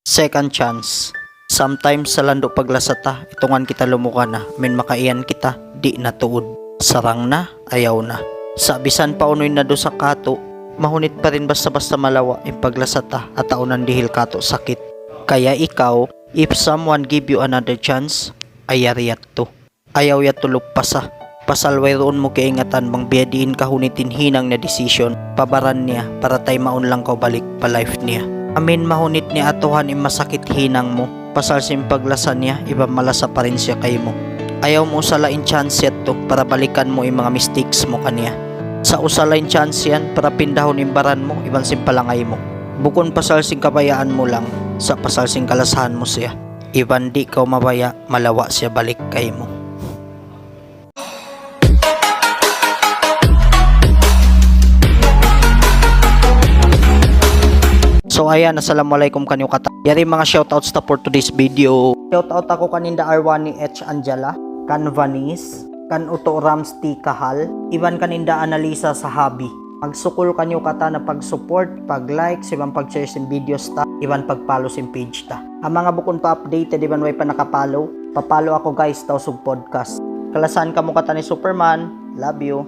Second chance. Sometimes sa lando paglasata, itungan kita lumuka na, men makaiyan kita, di na tuod. Sarang na, ayaw na. Sa bisan pa unoy na do sa kato, mahunit pa rin basta-basta malawa yung paglasata at taunan dihil kato sakit. Kaya ikaw, if someone give you another chance, ayariyat to. Ayaw ya tulog pasa. Pasalway roon mo kaingatan bang biyadiin kahunitin hinang na decision, pabaran niya para tay maun lang ka balik pa life niya. Amin mahunit niya atuhan im masakit hinang mo, pasal sim paglasan niya, iba malasa pa rin siya kay mo. Ayaw mo usalain chance yat to para balikan mo yung mga mistakes mo kaniya. Sa usalain chance yan para pindahon imbaran mo, ibang simpalangay mo. Bukon pasal sing kabayaan mo lang, sa pasal sing kalasahan mo siya. Iban di ka mabaya, malawa siya balik kay mo. So ayan, assalamualaikum kanyo kata. Yari mga shoutouts ta for today's video. Shoutout ako kaninda Arwani H. Angela, kan Vanice, kan Uto Rams T. Kahal, iban kaninda Analisa sa Habi. Magsukol kanyo kata na pag-support, pag-like, ibang pag-share sin videos ta, iban pag-follow sin page ta. Ang mga bukon pa updated, iban way pa nakapollow, papalo ako guys, taw sub podcast. Kalasan ka mo kata ni Superman, love you.